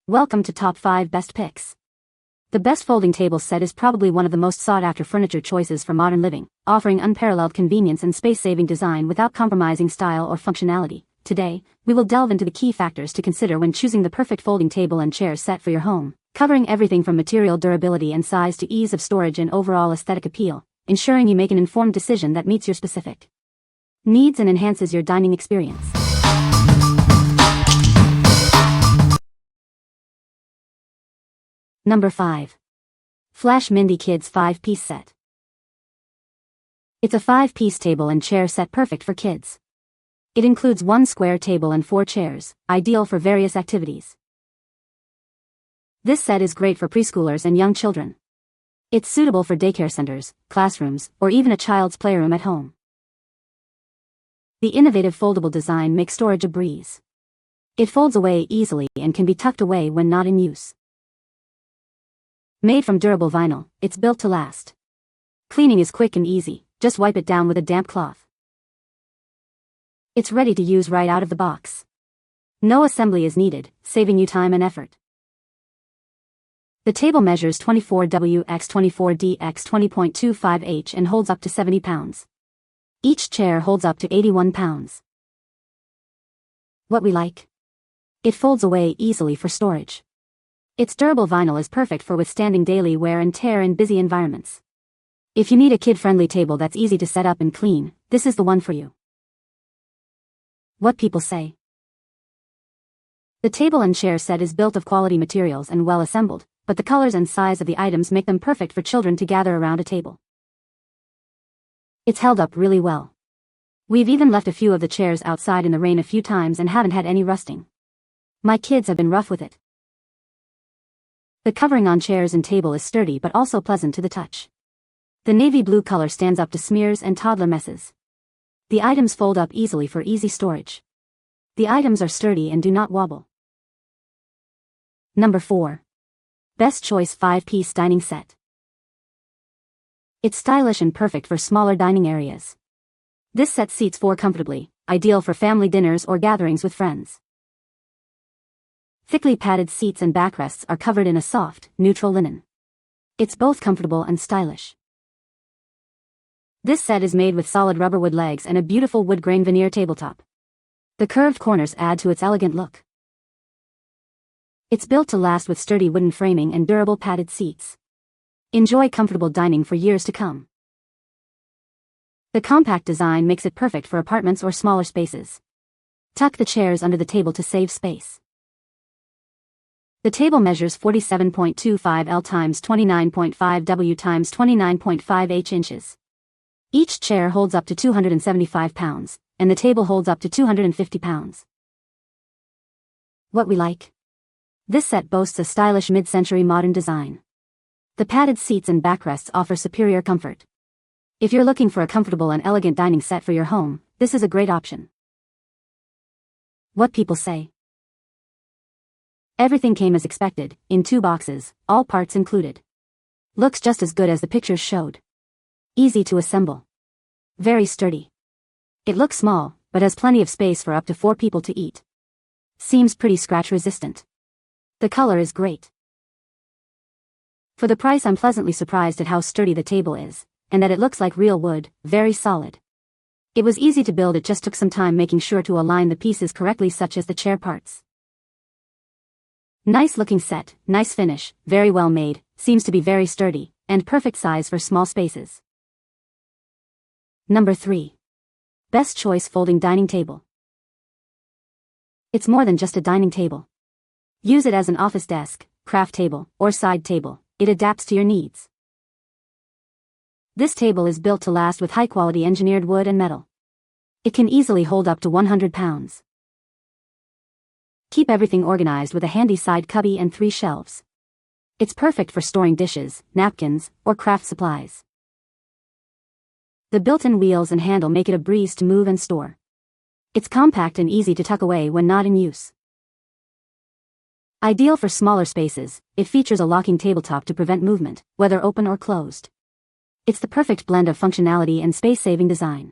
Welcome to Top 5 Best Picks. The best folding table set is probably one of the most sought-after furniture choices for modern living, offering unparalleled convenience and space-saving design without compromising style or functionality. Today, we will delve into the key factors to consider when choosing the perfect folding table and chair set for your home, covering everything from material durability and size to ease of storage and overall aesthetic appeal, ensuring you make an informed decision that meets your specific needs and enhances your dining experience. Number 5. Flash Mindy Kids 5-Piece Set. It's a 5-piece table and chair set perfect for kids. It includes one square table and 4 chairs, ideal for various activities. This set is great for preschoolers and young children. It's suitable for daycare centers, classrooms, or even a child's playroom at home. The innovative foldable design makes storage a breeze. It folds away easily and can be tucked away when not in use. Made from durable vinyl, it's built to last. Cleaning is quick and easy, just wipe it down with a damp cloth. It's ready to use right out of the box. No assembly is needed, saving you time and effort. The table measures 24W x 24D x 20.25H and holds up to 70 pounds. Each chair holds up to 81 pounds. What we like? It folds away easily for storage. Its durable vinyl is perfect for withstanding daily wear and tear in busy environments. If you need a kid-friendly table that's easy to set up and clean, this is the one for you. What people say. The table and chair set is built of quality materials and well assembled, but the colors and size of the items make them perfect for children to gather around a table. It's held up really well. We've even left a few of the chairs outside in the rain a few times and haven't had any rusting. My kids have been rough with it. The covering on chairs and table is sturdy but also pleasant to the touch. The navy blue color stands up to smears and toddler messes. The items fold up easily for easy storage. The items are sturdy and do not wobble. Number 4. Best Choice 5-Piece Dining Set. It's stylish and perfect for smaller dining areas. This set seats 4 comfortably, ideal for family dinners or gatherings with friends. Thickly padded seats and backrests are covered in a soft, neutral linen. It's both comfortable and stylish. This set is made with solid rubber wood legs and a beautiful wood grain veneer tabletop. The curved corners add to its elegant look. It's built to last with sturdy wooden framing and durable padded seats. Enjoy comfortable dining for years to come. The compact design makes it perfect for apartments or smaller spaces. Tuck the chairs under the table to save space. The table measures 47.25 L x 29.5 W x 29.5 H inches. Each chair holds up to 275 pounds, and the table holds up to 250 pounds. What we like? This set boasts a stylish mid-century modern design. The padded seats and backrests offer superior comfort. If you're looking for a comfortable and elegant dining set for your home, this is a great option. What people say. Everything came as expected, in 2 boxes, all parts included. Looks just as good as the pictures showed. Easy to assemble. Very sturdy. It looks small, but has plenty of space for up to 4 people to eat. Seems pretty scratch resistant. The color is great. For the price, I'm pleasantly surprised at how sturdy the table is, and that it looks like real wood, very solid. It was easy to build, it just took some time making sure to align the pieces correctly, such as the chair parts. Nice looking set, nice finish, very well made, seems to be very sturdy, and perfect size for small spaces. Number 3. Best Choice Folding Dining Table. It's more than just a dining table. Use it as an office desk, craft table, or side table. It adapts to your needs. This table is built to last with high-quality engineered wood and metal. It can easily hold up to 100 pounds. Keep everything organized with a handy side cubby and 3 shelves. It's perfect for storing dishes, napkins, or craft supplies. The built-in wheels and handle make it a breeze to move and store. It's compact and easy to tuck away when not in use. Ideal for smaller spaces, it features a locking tabletop to prevent movement, whether open or closed. It's the perfect blend of functionality and space-saving design.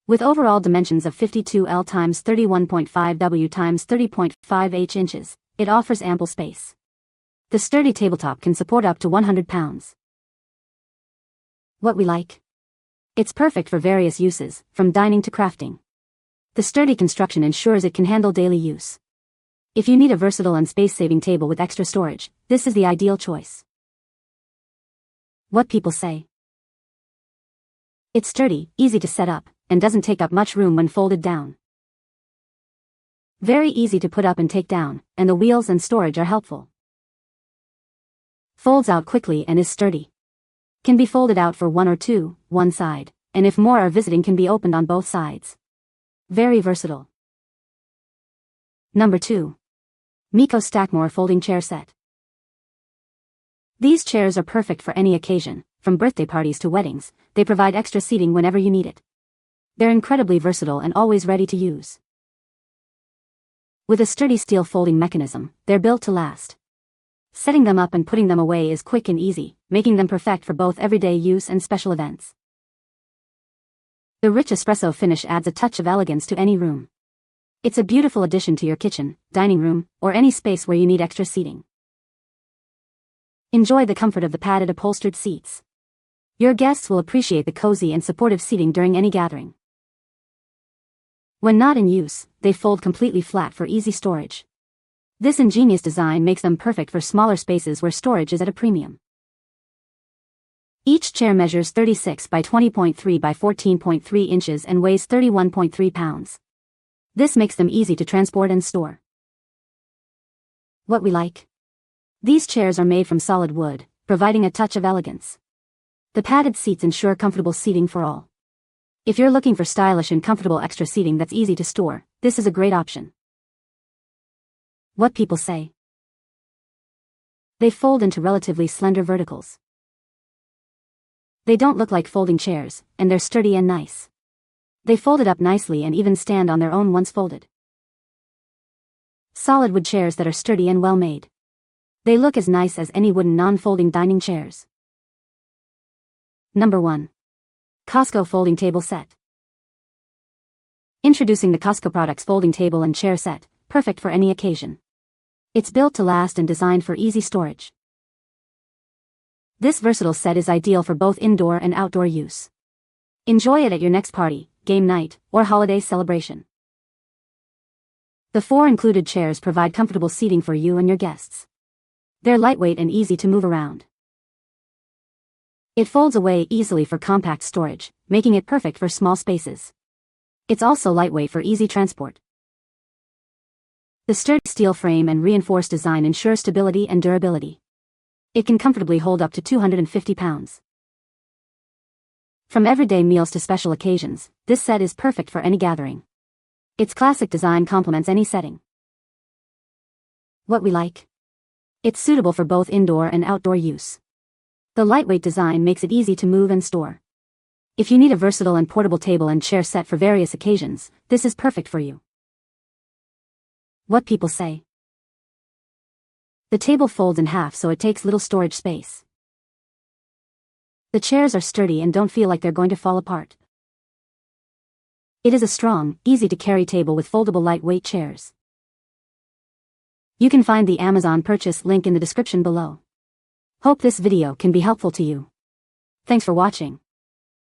With overall dimensions of 52L x 31.5W x 30.5H inches, it offers ample space. The sturdy tabletop can support up to 100 pounds. What we like? It's perfect for various uses, from dining to crafting. The sturdy construction ensures it can handle daily use. If you need a versatile and space-saving table with extra storage, this is the ideal choice. What people say? It's sturdy, easy to set up, and doesn't take up much room when folded down. Very easy to put up and take down, and the wheels and storage are helpful. Folds out quickly and is sturdy. Can be folded out for one or two, one side, and if more are visiting can be opened on both sides. Very versatile. Number 2. MECO Stakmore Folding Chair Set. These chairs are perfect for any occasion, from birthday parties to weddings. They provide extra seating whenever you need it. They're incredibly versatile and always ready to use. With a sturdy steel folding mechanism, they're built to last. Setting them up and putting them away is quick and easy, making them perfect for both everyday use and special events. The rich espresso finish adds a touch of elegance to any room. It's a beautiful addition to your kitchen, dining room, or any space where you need extra seating. Enjoy the comfort of the padded upholstered seats. Your guests will appreciate the cozy and supportive seating during any gathering. When not in use, they fold completely flat for easy storage. This ingenious design makes them perfect for smaller spaces where storage is at a premium. Each chair measures 36 by 20.3 by 14.3 inches and weighs 31.3 pounds. This makes them easy to transport and store. What we like? These chairs are made from solid wood, providing a touch of elegance. The padded seats ensure comfortable seating for all. If you're looking for stylish and comfortable extra seating that's easy to store, this is a great option. What people say? They fold into relatively slender verticals. They don't look like folding chairs, and they're sturdy and nice. They fold it up nicely and even stand on their own once folded. Solid wood chairs that are sturdy and well made. They look as nice as any wooden non-folding dining chairs. Number 1. Cosco Folding Table Set. Introducing the Cosco Products Folding Table and Chair Set, perfect for any occasion. It's built to last and designed for easy storage. This versatile set is ideal for both indoor and outdoor use. Enjoy it at your next party, game night, or holiday celebration. The 4 included chairs provide comfortable seating for you and your guests. They're lightweight and easy to move around. It folds away easily for compact storage, making it perfect for small spaces. It's also lightweight for easy transport. The sturdy steel frame and reinforced design ensure stability and durability. It can comfortably hold up to 250 pounds. From everyday meals to special occasions, this set is perfect for any gathering. Its classic design complements any setting. What we like? It's suitable for both indoor and outdoor use. The lightweight design makes it easy to move and store. If you need a versatile and portable table and chair set for various occasions, this is perfect for you. What people say? The table folds in half so it takes little storage space. The chairs are sturdy and don't feel like they're going to fall apart. It is a strong, easy-to-carry table with foldable lightweight chairs. You can find the Amazon purchase link in the description below. Hope this video can be helpful to you. Thanks for watching.